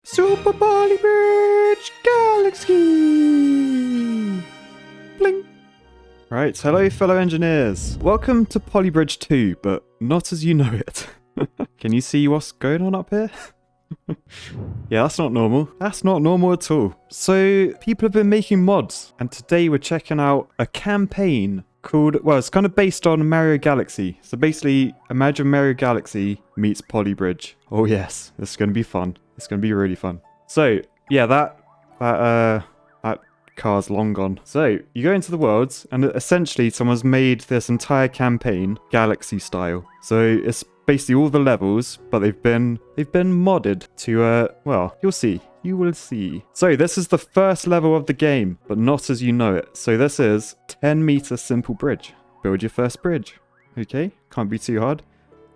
Super Bridge Galaxy! Bling! Right, hello fellow engineers. Welcome to Polybridge 2, but not as you know it. Can you see what's going on up here? Yeah, that's not normal. That's not normal at all. So, people have been making mods, and today we're checking out a campaign called, well, it's kind of based on Mario Galaxy. So basically, imagine Mario Galaxy meets Polybridge. Oh yes, this is going to be fun. It's going to be really fun. So, yeah, that car's long gone. So, you go into the worlds, and essentially someone's made this entire campaign Galaxy style. So, it's basically all the levels, but they've been modded to, well, you'll see. You will see. So, this is the first level of the game, but not as you know it. So, this is 10-meter simple bridge. Build your first bridge. Okay, can't be too hard.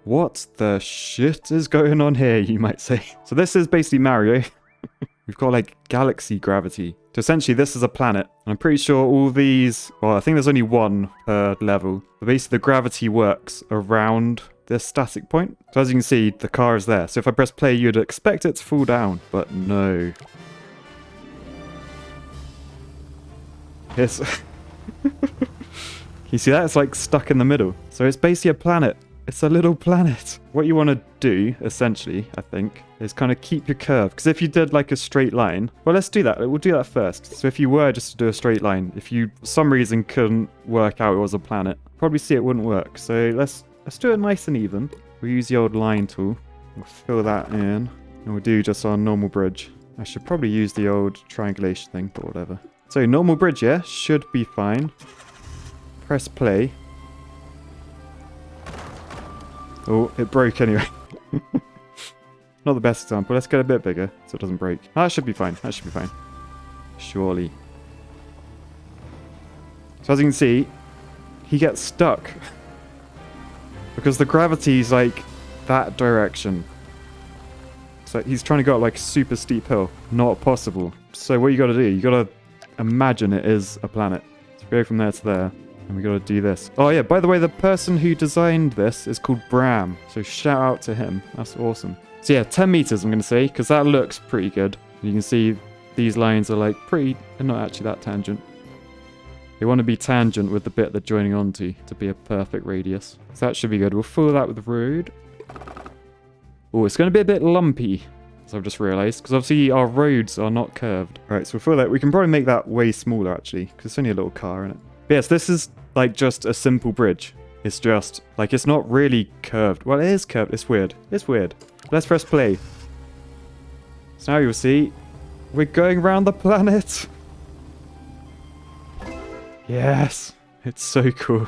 What the shit is going on here, you might say? So this is basically Mario. We've got like galaxy gravity. So essentially this is a planet. And I'm pretty sure all these, well, I think there's only one per level. But basically the gravity works around this static point. So as you can see, the car is there. So if I press play, you'd expect it to fall down, but no. Yes. You see that? It's like stuck in the middle. So it's basically a planet. It's a little planet. What you want to do, essentially, I think, is kind of keep your curve. Because if you did like a straight line, well, let's do that. We'll do that first. So if you were just to do a straight line, if you, for some reason, couldn't work out it was a planet, probably see it wouldn't work. So let's do it nice and even. We'll use the old line tool. We'll fill that in. And we'll do just our normal bridge. I should probably use the old triangulation thing, but whatever. So normal bridge, yeah, should be fine. Press play. Oh, it broke anyway. Not the best example. Let's get a bit bigger so it doesn't break. That should be fine. That should be fine. Surely. So as you can see, he gets stuck. Because the gravity's like that direction. So he's trying to go up like a super steep hill. Not possible. So what you gotta do, you gotta imagine it is a planet. So go from there to there. And we gotta do this. Oh yeah, by the way, the person who designed this is called Bram. So shout out to him. That's awesome. So yeah, 10 meters I'm gonna say, because that looks pretty good. You can see these lines are like they're not actually that tangent. They want to be tangent with the bit they're joining onto to be a perfect radius. So that should be good. We'll fill that with the road. Oh, it's gonna be a bit lumpy, as I've just realized, because obviously our roads are not curved. Alright, so we'll fill that. We can probably make that way smaller actually, because it's only a little car in it. But yes, this is like just a simple bridge. It's just like, it's not really curved. Well, it is curved. It's weird. It's weird. Let's press play. So now you'll see we're going around the planet. Yes, it's so cool.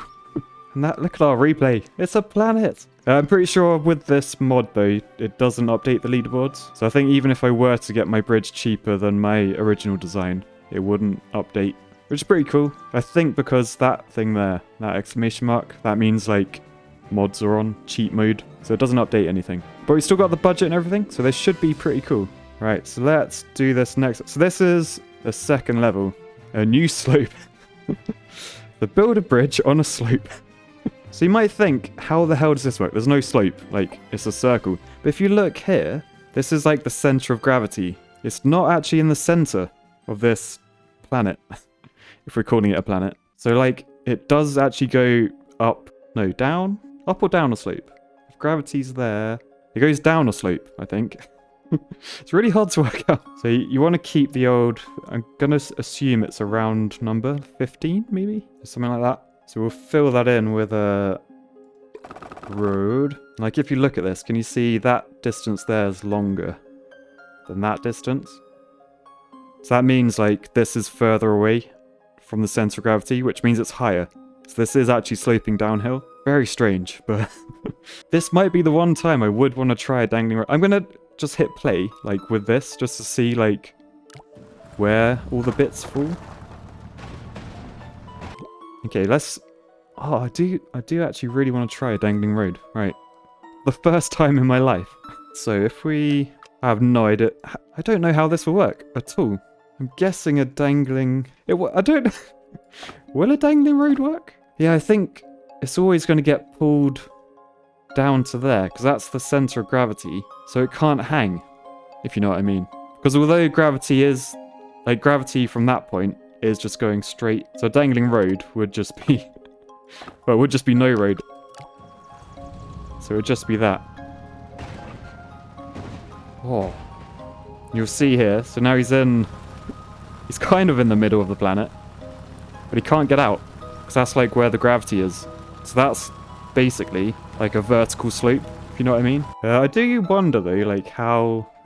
And that, look at our replay. It's a planet. I'm pretty sure with this mod though, it doesn't update the leaderboards. So I think even if I were to get my bridge cheaper than my original design, it wouldn't update. Which is pretty cool. I think because that thing there, that exclamation mark, that means like mods are on cheat mode. So it doesn't update anything. But we still got the budget and everything, so this should be pretty cool. Right, so let's do this next. So this is the second level. A new slope. The build a bridge on a slope. So you might think, how the hell does this work? There's no slope, like it's a circle. But if you look here, this is like the center of gravity. It's not actually in the center of this planet. If we're calling it a planet. So like, it does actually go up, no, down? Up or down a slope? If gravity's there, it goes down a slope, I think. It's really hard to work out. So you want to keep the old, I'm going to assume it's a round number, 15 maybe? Something like that. So we'll fill that in with a road. Like if you look at this, can you see that distance there is longer than that distance? So that means like this is further away from the center of gravity, which means it's higher. So this is actually sloping downhill. Very strange, but this might be the one time I would want to try a dangling road. I'm going to just hit play, like with this, just to see like where all the bits fall. Okay, let's... Oh, I do actually really want to try a dangling road. Right. The first time in my life. So if we... I have no idea. I don't know how this will work at all. I'm guessing a dangling... I don't... Will a dangling road work? Yeah, I think it's always going to get pulled down to there, because that's the center of gravity, so it can't hang, if you know what I mean. Because although gravity is, like gravity from that point is just going straight. So a dangling road would just be, well, it would just be no road. So it would just be that. Oh. You'll see here, so now he's kind of in the middle of the planet. But he can't get out, because that's like where the gravity is. So that's basically like a vertical slope, if you know what I mean. I do wonder though, like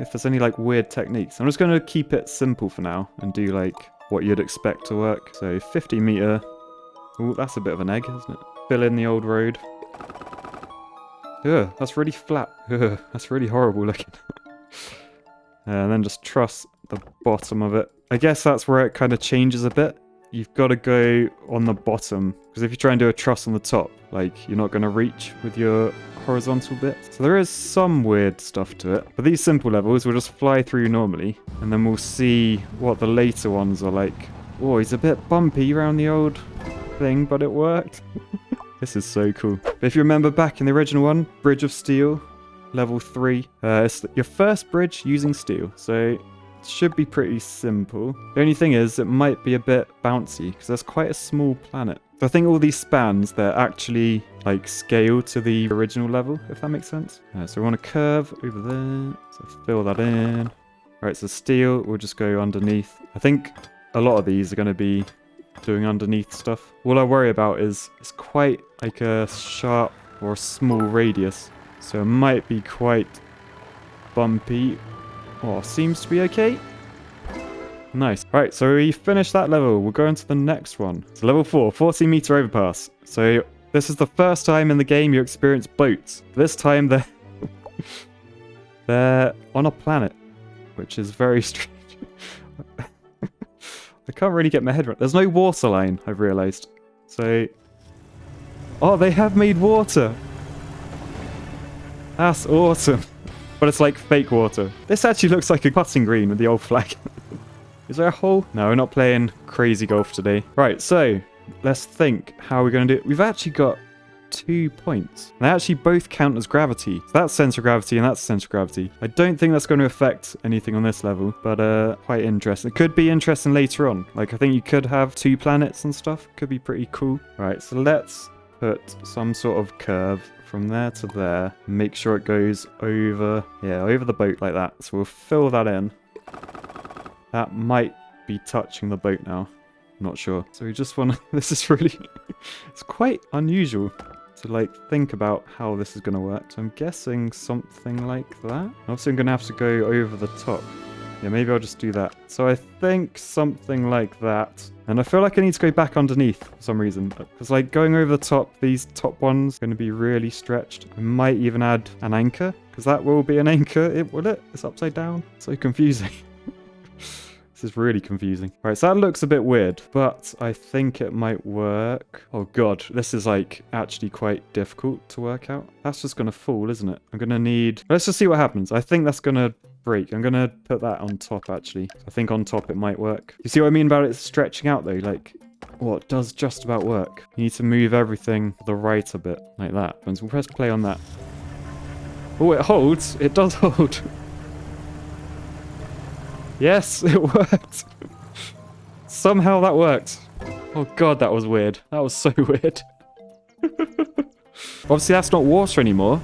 if there's any like weird techniques. I'm just going to keep it simple for now and do like what you'd expect to work. So 50 meter. Oh, that's a bit of an egg, isn't it? Fill in the old road. Ugh, that's really flat. Ugh, that's really horrible looking. And then just truss the bottom of it. I guess that's where it kind of changes a bit. You've got to go on the bottom, because if you try and do a truss on the top, like, you're not going to reach with your horizontal bit. So there is some weird stuff to it. But these simple levels, we'll just fly through normally, and then we'll see what the later ones are like. Oh, he's a bit bumpy around the old thing, but it worked. This is so cool. But if you remember back in the original one, Bridge of Steel, level 3. It's your first bridge using steel, so it should be pretty simple. The only thing is, it might be a bit bouncy, because there's quite a small planet. So I think all these spans, they're actually like scale to the original level, if that makes sense. So we want to curve over there, so fill that in. Alright, so steel, we'll just go underneath. I think a lot of these are going to be doing underneath stuff. All I worry about is it's quite like a sharp or a small radius. So it might be quite bumpy. Oh, seems to be okay. Nice. Right, so we finished that level. We'll go into the next one. So level 4, 40-meter overpass. So this is the first time in the game you experience boats. This time they're on a planet, which is very strange. I can't really get my head around. There's no water line, I've realised. So... oh, they have made water! That's awesome. But it's like fake water. This actually looks like a putting green with the old flag. Is there a hole? No, we're not playing crazy golf today. Right, so let's think how we're going to do it. We've actually got 2 points. They actually both count as gravity. So that's center of gravity and that's center of gravity. I don't think that's going to affect anything on this level, but quite interesting. It could be interesting later on. Like, I think you could have 2 planets and stuff. Could be pretty cool. Right, so let's put some sort of curve from there to there. Make sure it goes over, yeah, over the boat like that. So we'll fill that in. That might be touching the boat now. Not sure. So we just want to... this is really... it's quite unusual to, like, think about how this is going to work. So I'm guessing something like that. Obviously, I'm going to have to go over the top. Yeah, maybe I'll just do that. So I think something like that. And I feel like I need to go back underneath for some reason. Because, like, going over the top, these top ones are going to be really stretched. I might even add an anchor. Because that will be an anchor, will it? It's upside down. So confusing. This is really confusing. Right, so that looks a bit weird, but I think it might work. Oh god, this is like actually quite difficult to work out. That's just gonna fall, isn't it? I'm gonna need... let's just see what happens. I think that's gonna break. I'm gonna put that on top actually. I think on top it might work. You see what I mean about it stretching out though? Like, well, it does just about work. You need to move everything to the right a bit, like that. And so we'll press play on that. Oh, it holds. It does hold. Yes, it worked. Somehow that worked. Oh god, that was weird. That was so weird. Obviously, that's not water anymore.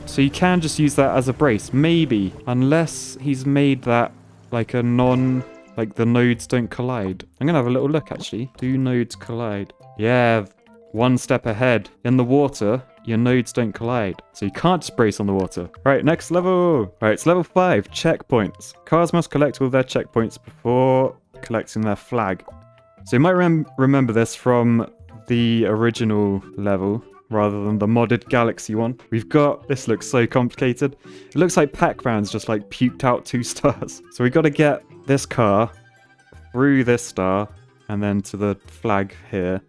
So you can just use that as a brace. Maybe. Unless he's made that like a non... like the nodes don't collide. I'm going to have a little look, actually. Do nodes collide? Yeah, one step ahead. In the water, your nodes don't collide. So you can't just brace on the water. Right, next level. Right, it's level 5, checkpoints. Cars must collect all their checkpoints before collecting their flag. So you might remember this from the original level rather than the modded Galaxy one. We've got... this looks so complicated. It looks like Pac-Man's just like puked out 2 stars. So we got to get this car through this star and then to the flag here.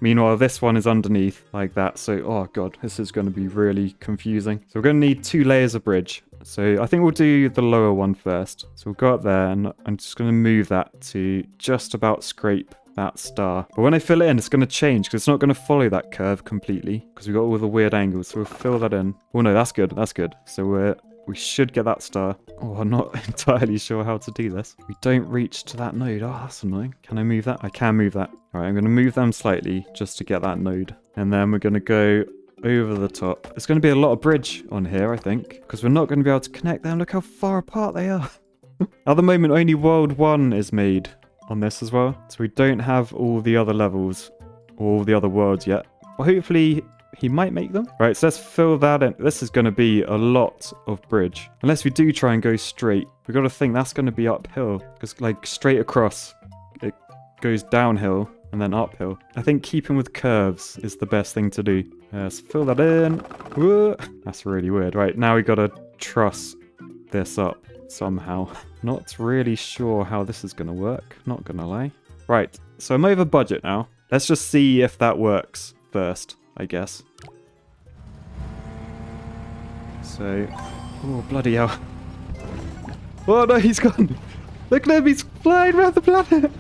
Meanwhile, this one is underneath like that. So, oh god, this is going to be really confusing. So we're going to need 2 layers of bridge. So I think we'll do the lower one first. So we'll go up there and I'm just going to move that to just about scrape that star. But when I fill it in, it's going to change because it's not going to follow that curve completely because we've got all the weird angles. So we'll fill that in. Oh no, that's good. That's good. So we're We should get that star. Oh, I'm not entirely sure how to do this. We don't reach to that node. Oh, that's annoying. Can I move that? I can move that. All right, I'm going to move them slightly just to get that node. And then we're going to go over the top. There's going to be a lot of bridge on here, I think, because we're not going to be able to connect them. Look how far apart they are. At the moment, only World 1 is made on this as well. So we don't have all the other levels, or all the other worlds yet. But hopefully he might make them. Right, so let's fill that in. This is going to be a lot of bridge. Unless we do try and go straight. We've got to think that's going to be uphill. Because like straight across, it goes downhill and then uphill. I think keeping with curves is the best thing to do. Let's fill that in. Whoa. That's really weird. Right, now we got to truss this up somehow. Not really sure how this is going to work. Not going to lie. Right, so I'm over budget now. Let's just see if that works first, I guess. So, oh, bloody hell. Oh no, he's gone. Look at him, he's flying around the planet.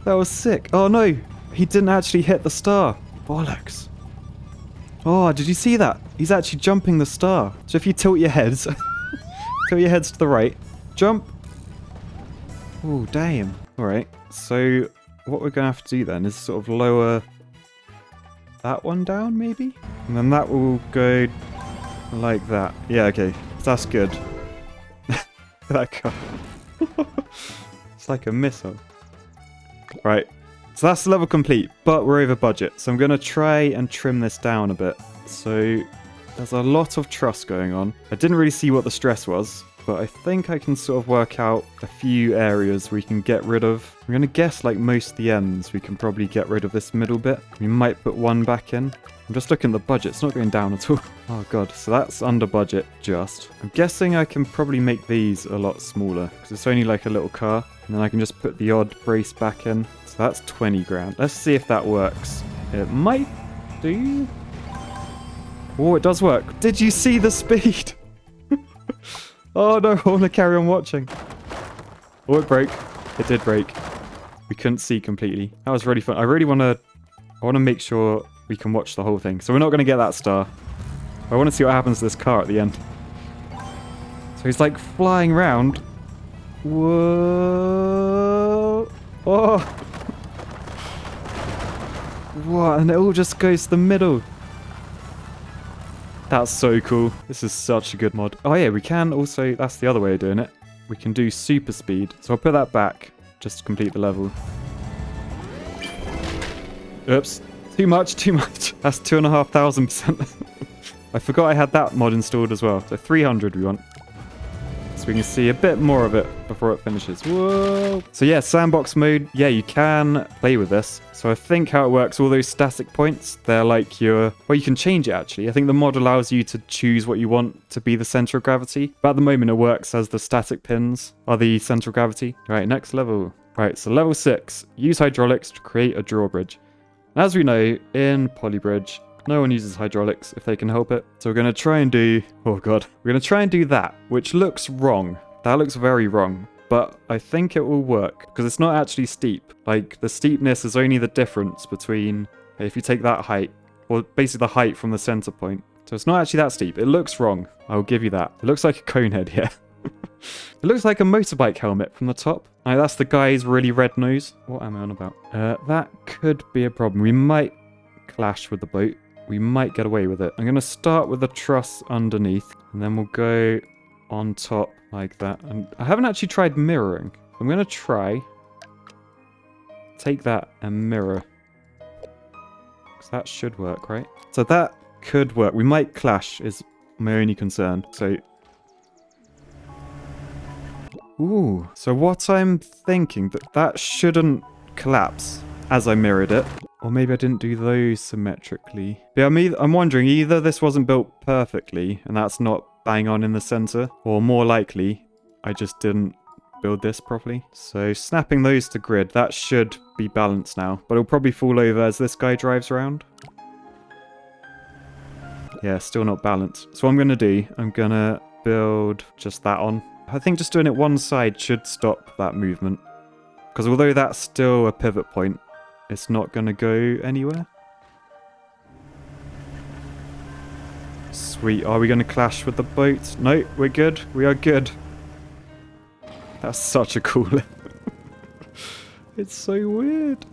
That was sick. Oh no, he didn't actually hit the star. Bollocks. Oh, did you see that? He's actually jumping the star. So if you tilt your heads, tilt your heads to the right, jump. Oh, damn. All right, so what we're going to have to do then is sort of lower that one down, maybe? And then that will go like that. Yeah, okay. That's good. That car. It's like a missile. Right. So that's the level complete, but we're over budget. So I'm going to try and trim this down a bit. So there's a lot of truss going on. I didn't really see what the stress was, but I think I can sort of work out a few areas we can get rid of. I'm going to guess like most of the ends, we can probably get rid of this middle bit. We might put one back in. I'm just looking at the budget. It's not going down at all. Oh god, so that's under budget just. I'm guessing I can probably make these a lot smaller because it's only like a little car. And then I can just put the odd brace back in. So that's 20 grand. Let's see if that works. It might do. Oh, it does work. Did you see the speed? Oh no, I want to carry on watching. Oh, it broke. It did break. We couldn't see completely. That was really fun. I want to make sure we can watch the whole thing. So we're not going to get that star. I want to see what happens to this car at the end. So he's like flying around. Whoa. Oh. What? And it all just goes to the middle. That's so cool. This is such a good mod. Oh yeah, we can also, that's the other way of doing it. We can do super speed. So I'll put that back just to complete the level. Oops. Too much, too much. That's 2,500%. I forgot I had that mod installed as well. So 300 we want. So we can see a bit more of it before it finishes. Whoa. So yeah, sandbox mode. Yeah, you can play with this. So I think how it works, all those static points, they're like your... Well, you can change it actually. I think the mod allows you to choose what you want to be the center of gravity. But at the moment it works as the static pins are the center of gravity. All right, next level. Right, so level 6. Use hydraulics to create a drawbridge. As we know, in Polybridge, no one uses hydraulics if they can help it. So we're going to try and do... Oh god. We're going to try and do that, which looks wrong. That looks very wrong. But I think it will work, because it's not actually steep. Like, the steepness is only the difference between... If you take that height, or basically the height from the center point. So it's not actually that steep. It looks wrong. I'll give you that. It looks like a cone head here. It looks like a motorbike helmet from the top. That's the guy's really red nose. What am I on about? That could be a problem. We might clash with the boat. We might get away with it. I'm going to start with the truss underneath. And then we'll go on top like that. And I haven't actually tried mirroring. I'm going to try. Take that and mirror. Because that should work, right? So that could work. We might clash is my only concern. So... Ooh, so what I'm thinking, that shouldn't collapse as I mirrored it. Or maybe I didn't do those symmetrically. But I'm wondering, either this wasn't built perfectly, and that's not bang on in the center, or more likely, I just didn't build this properly. So snapping those to grid, that should be balanced now. But it'll probably fall over as this guy drives around. Yeah, still not balanced. So what I'm going to do, I'm going to build just that on. I think just doing it one side should stop that movement. Because although that's still a pivot point, it's not going to go anywhere. Sweet. Are we going to clash with the boat? No, we're good. We are good. That's such a cool level. It's so weird.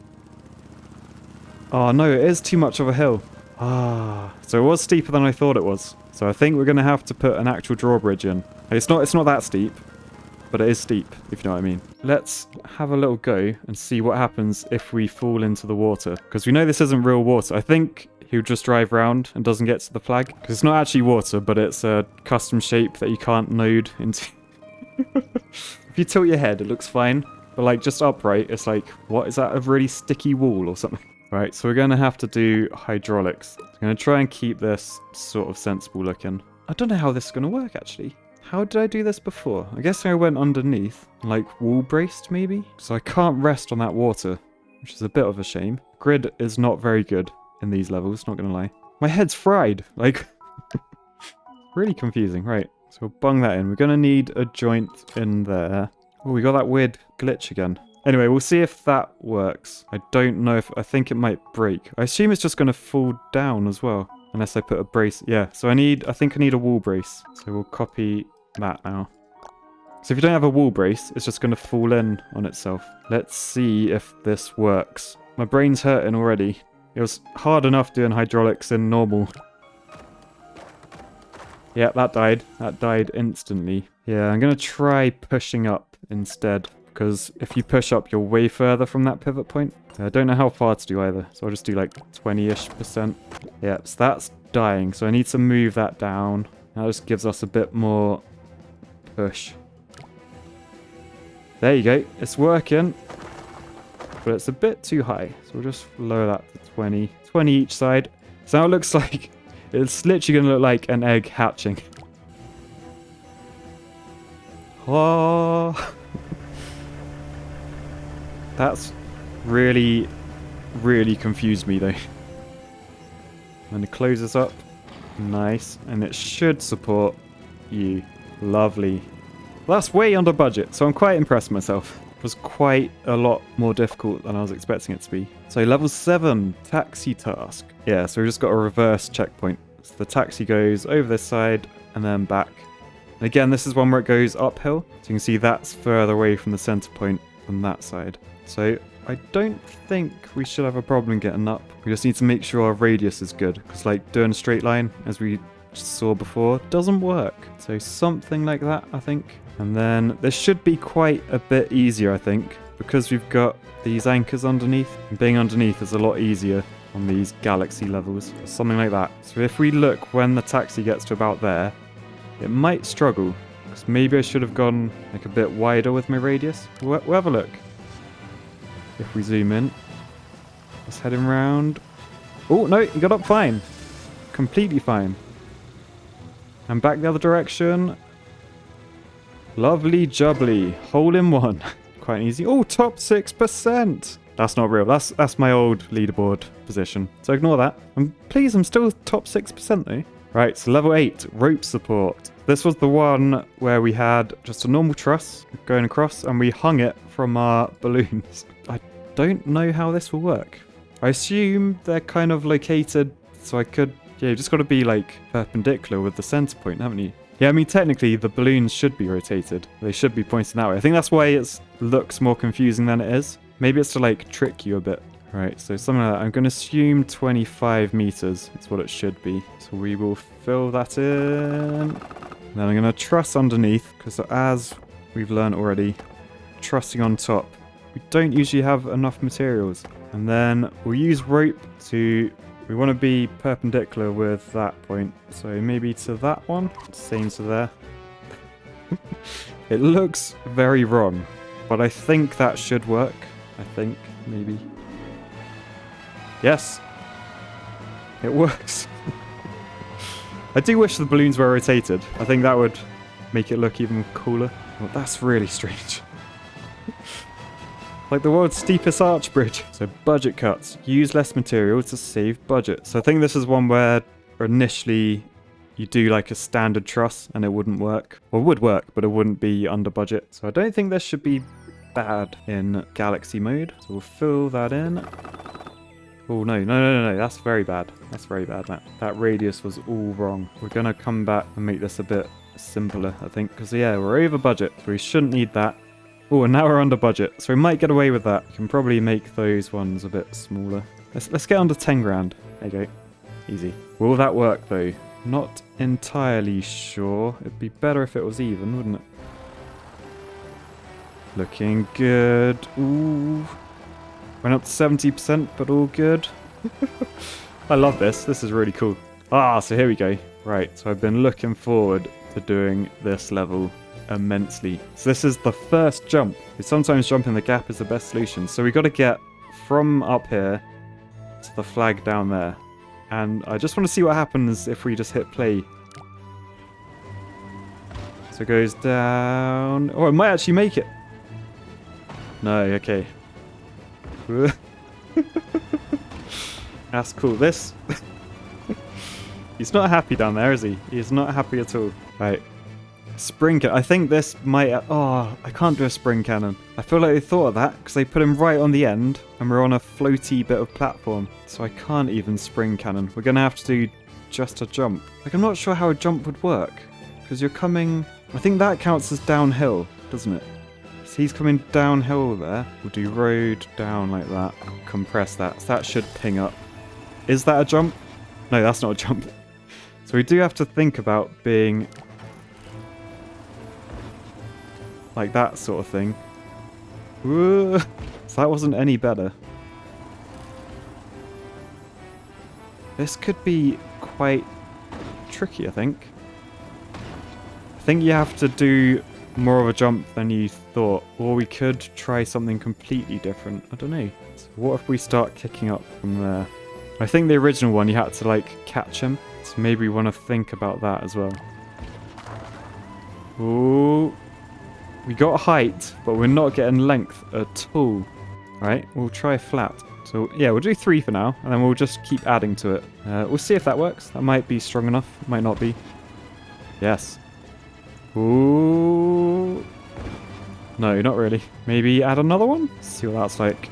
Oh no, it is too much of a hill. Ah, so it was steeper than I thought it was. So I think we're going to have to put an actual drawbridge in. It's not that steep, but it is steep, if you know what I mean. Let's have a little go and see what happens if we fall into the water. Because we know this isn't real water. I think he'll just drive around and doesn't get to the flag. Because it's not actually water, but it's a custom shape that you can't node into. If you tilt your head, it looks fine. But like just upright, it's like, what is that, a really sticky wall or something? Right, so we're going to have to do hydraulics. I'm going to try and keep this sort of sensible looking. I don't know how this is going to work, actually. How did I do this before? I guess I went underneath, like wall braced maybe? So I can't rest on that water, which is a bit of a shame. Grid is not very good in these levels, not going to lie. My head's fried, like, really confusing. Right, so we'll bung that in. We're going to need a joint in there. Oh, we got that weird glitch again. Anyway, we'll see if that works. I don't know if... I think it might break. I assume it's just going to fall down as well. Unless I put a brace... Yeah, so I think I need a wall brace. So we'll copy that now. So if you don't have a wall brace, it's just going to fall in on itself. Let's see if this works. My brain's hurting already. It was hard enough doing hydraulics in normal. Yeah, that died. That died instantly. Yeah, I'm going to try pushing up instead. Because if you push up, you're way further from that pivot point. I don't know how far to do either, so I'll just do like 20-ish%. Yep, so that's dying, so I need to move that down. That just gives us a bit more push. There you go, it's working. But it's a bit too high, so we'll just lower that to 20. 20 each side. So now it looks like, it's literally going to look like an egg hatching. Oh... That's really, really confused me though. And it closes up. Nice. And it should support you. Lovely. Well, that's way under budget, so I'm quite impressed with myself. It was quite a lot more difficult than I was expecting it to be. So level 7, taxi task. Yeah, so we've just got a reverse checkpoint. So the taxi goes over this side and then back. And again, this is one where it goes uphill. So you can see that's further away from the center point on that side. So I don't think we should have a problem getting up. We just need to make sure our radius is good. Because like doing a straight line, as we saw before, doesn't work. So something like that, I think. And then this should be quite a bit easier, I think. Because we've got these anchors underneath. And being underneath is a lot easier on these galaxy levels. Something like that. So if we look when the taxi gets to about there, it might struggle. Because maybe I should have gone like a bit wider with my radius. We'll have a look. If we zoom in, let's head him round. Oh, no, he got up fine. Completely fine. And back the other direction. Lovely jubbly. Hole in one. Quite easy. Oh, top 6%. That's not real. That's my old leaderboard position. So ignore that. I'm pleased I'm still top 6% though. Right, so level 8, rope support. This was the one where we had just a normal truss going across and we hung it from our balloons. I don't know how this will work. I assume they're kind of located so I could... Yeah, you've just got to be like perpendicular with the center point, haven't you? Yeah, I mean technically the balloons should be rotated. They should be pointing that way. I think that's why it looks more confusing than it is. Maybe it's to like trick you a bit. Right, so something like that. I'm going to assume 25 meters is what it should be. So we will fill that in. And then I'm going to truss underneath, because as we've learned already, trussing on top, we don't usually have enough materials. And then we'll use rope to... We want to be perpendicular with that point. So maybe to that one. Same to there. It looks very wrong, but I think that should work. I think, maybe. Yes, it works. I do wish the balloons were rotated. I think that would make it look even cooler. Well, that's really strange. Like the world's steepest arch bridge. So budget cuts. Use less material to save budget. So I think this is one where initially you do like a standard truss and it wouldn't work. Well, it would work, but it wouldn't be under budget. So I don't think this should be bad in galaxy mode. So we'll fill that in. Oh, no. That's very bad. That's very bad, Matt. That radius was all wrong. We're going to come back and make this a bit simpler, I think. Because, yeah, we're over budget. So we shouldn't need that. Oh, and now we're under budget. So we might get away with that. We can probably make those ones a bit smaller. Let's get under 10 grand. There you go. Easy. Will that work, though? Not entirely sure. It'd be better if it was even, wouldn't it? Looking good. Ooh. Went up to 70%, but all good. I love this. This is really cool. Ah, so here we go. Right, so I've been looking forward to doing this level immensely. So this is the first jump. Sometimes jumping the gap is the best solution. So we got to get from up here to the flag down there. And I just want to see what happens if we just hit play. So it goes down. Oh, it might actually make it. No, okay. That's cool. This... He's not happy down there, is he? He's not happy at all. Right. Spring cannon. I think this might... Oh, I can't do a spring cannon. I feel like they thought of that because they put him right on the end and we're on a floaty bit of platform. So I can't even spring cannon. We're going to have to do just a jump. Like, I'm not sure how a jump would work because you're coming... I think that counts as downhill, doesn't it? So he's coming downhill there. We'll do road down like that. Compress that. So that should ping up. Is that a jump? No, that's not a jump. So we do have to think about being... like that sort of thing. Ooh. So that wasn't any better. This could be quite tricky, I think. I think you have to do more of a jump than you thought. Or we could try something completely different. I don't know. So what if we start kicking up from there? I think the original one you had to like catch him. So maybe we want to think about that as well. Ooh. We got height, but we're not getting length at all. Right, we'll try flat. So yeah, we'll do 3 for now, and then we'll just keep adding to it. We'll see if that works. That might be strong enough. Might not be. Yes. Ooh. No, not really. Maybe add another one? See what that's like.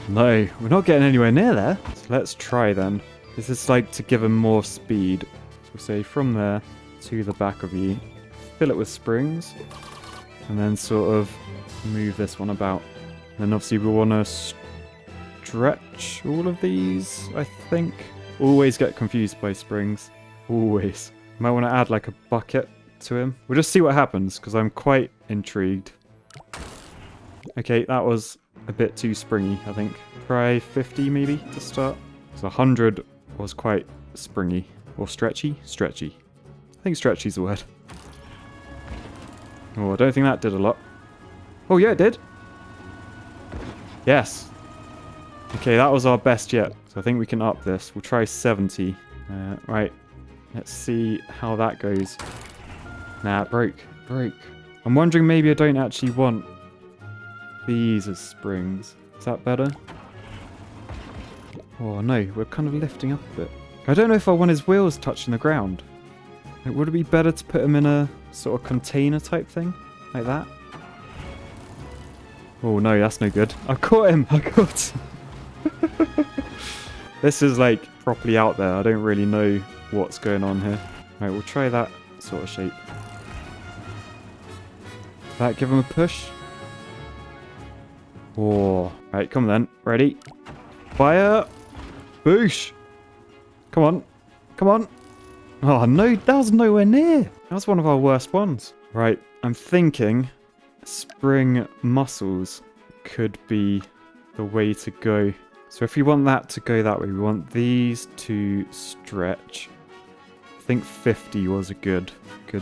No, we're not getting anywhere near there. So let's try then. This is like to give him more speed. So we'll say from there to the back of you. Fill it with springs. And then sort of move this one about. And then obviously we want to stretch all of these, I think. Always get confused by springs. Always. Might want to add like a bucket to him. We'll just see what happens because I'm quite intrigued. Okay, that was a bit too springy, I think. Try 50 maybe to start. So 100 was quite springy. Or stretchy? Stretchy. I think stretchy's the word. Oh, I don't think that did a lot. Oh, yeah, it did. Yes. Okay, that was our best yet. So I think we can up this. We'll try 70. Right. Let's see how that goes. Nah, it broke. Broke. I'm wondering maybe I don't actually want these as springs. Is that better? Oh, no. We're kind of lifting up a bit. I don't know if I want his wheels touching the ground. Like, would it be better to put him in a sort of container type thing? Like that? Oh no, that's no good. I caught him! I caught him! This is like properly out there. I don't really know what's going on here. Right, we'll try that sort of shape. That give him a push? Oh. Right, come on then. Ready? Fire! Boosh! Come on. Come on. Oh no, that was nowhere near. That was one of our worst ones. Right, I'm thinking spring muscles could be the way to go. So if we want that to go that way, we want these to stretch. I think 50 was a good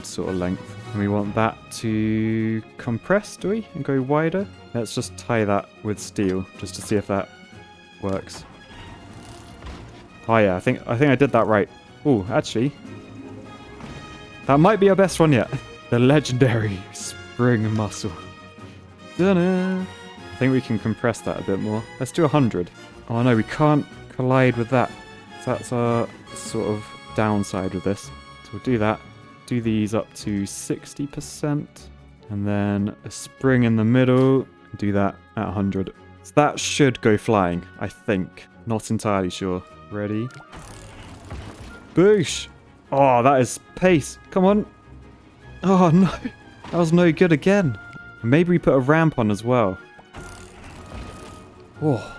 sort of length. And we want that to compress, do we? And go wider? Let's just tie that with steel just to see if that works. Oh yeah, I think I did that right. Oh, actually, that might be our best one yet. The legendary spring muscle. Dunno. I think we can compress that a bit more. Let's do 100. Oh no, we can't collide with that. So that's our sort of downside with this. So we'll do that. Do these up to 60%. And then a spring in the middle. Do that at 100. So that should go flying, I think. Not entirely sure. Ready? Boosh! Oh, that is pace. Come on. Oh, no. That was no good again. Maybe we put a ramp on as well. Oh,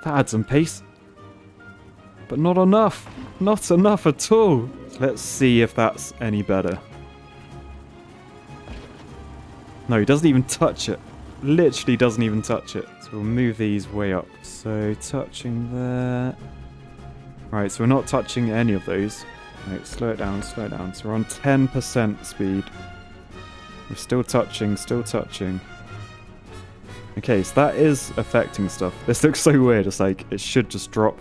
that adds some pace. But not enough. Not enough at all. Let's see if that's any better. No, he doesn't even touch it. Literally doesn't even touch it. So we'll move these way up. So touching there. Right, so we're not touching any of those. Right, slow it down, slow it down. So we're on 10% speed. We're still touching, still touching. Okay, so that is affecting stuff. This looks so weird. It's like it should just drop.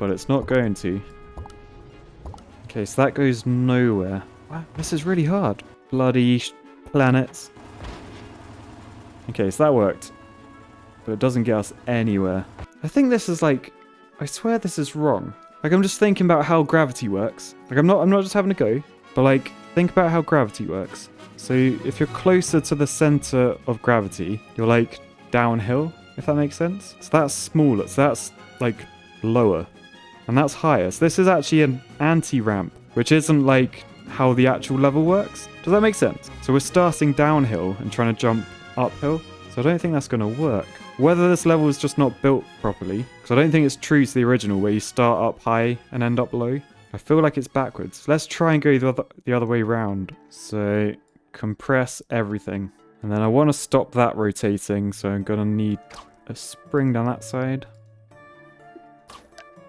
But it's not going to. Okay, so that goes nowhere. Wow, this is really hard. Bloody planets. Okay, so that worked. But it doesn't get us anywhere. I think this is like... I swear this is wrong. Like, I'm just thinking about how gravity works. Like, I'm not just having a go. But, like, think about how gravity works. So, if you're closer to the center of gravity, you're, like, downhill, if that makes sense. So that's smaller. So that's, like, lower. And that's higher. So this is actually an anti-ramp, which isn't, like, how the actual level works. Does that make sense? So we're starting downhill and trying to jump uphill. So I don't think that's going to work. Whether this level is just not built properly, because I don't think it's true to the original where you start up high and end up low. I feel like it's backwards. Let's try and go the other way round. So compress everything. And then I want to stop that rotating, so I'm going to need a spring down that side.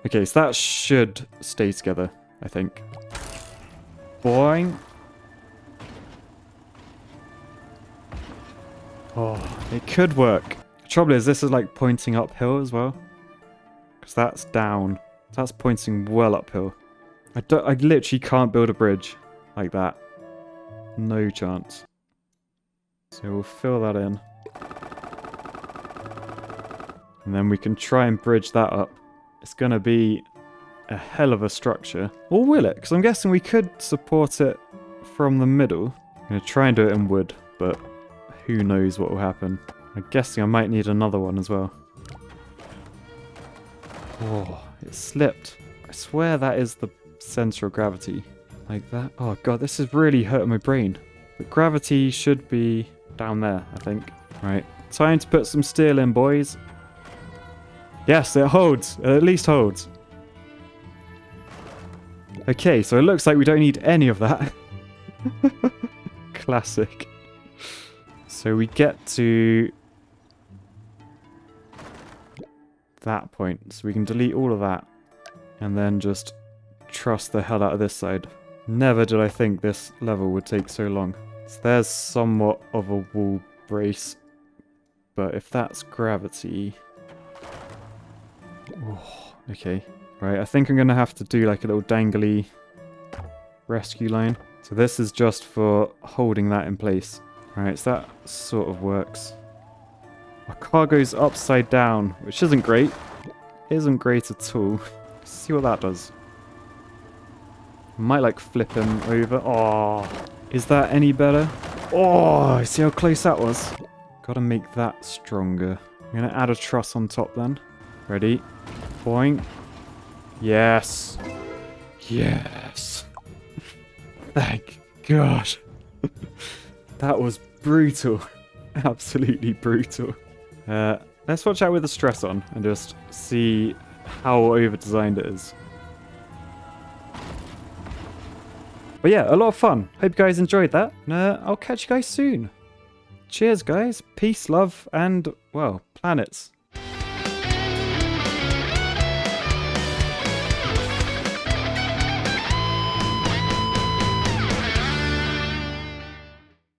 Okay, so that should stay together, I think. Boing. Oh, it could work. The trouble is, this is like pointing uphill as well. Because that's down. That's pointing well uphill. I literally can't build a bridge like that. No chance. So we'll fill that in. And then we can try and bridge that up. It's going to be a hell of a structure. Or will it? Because I'm guessing we could support it from the middle. I'm going to try and do it in wood, but who knows what will happen. I'm guessing I might need another one as well. Oh, it slipped. I swear that is the center of gravity. Like that. Oh god, this is really hurting my brain. But gravity should be down there, I think. Right, time to put some steel in, boys. Yes, it holds. It at least holds. Okay, so it looks like we don't need any of that. Classic. So we get to that point. So we can delete all of that. And then just trust the hell out of this side. Never did I think this level would take so long. So there's somewhat of a wall brace. But if that's gravity... Oh, okay. Right, I think I'm going to have to do like a little dangly rescue line. So this is just for holding that in place. Right, so that sort of works. Our car goes upside down, which isn't great. Isn't great at all. Let's see what that does. Might like flip him over. Oh, is that any better? Oh, see how close that was? Gotta make that stronger. I'm gonna add a truss on top then. Ready? Boing. Yes. Yes. Thank God. That was brutal. Absolutely brutal. Let's watch out with the stress on and just see how over-designed it is. But yeah, a lot of fun. Hope you guys enjoyed that. And I'll catch you guys soon. Cheers, guys. Peace, love, and, well, planets.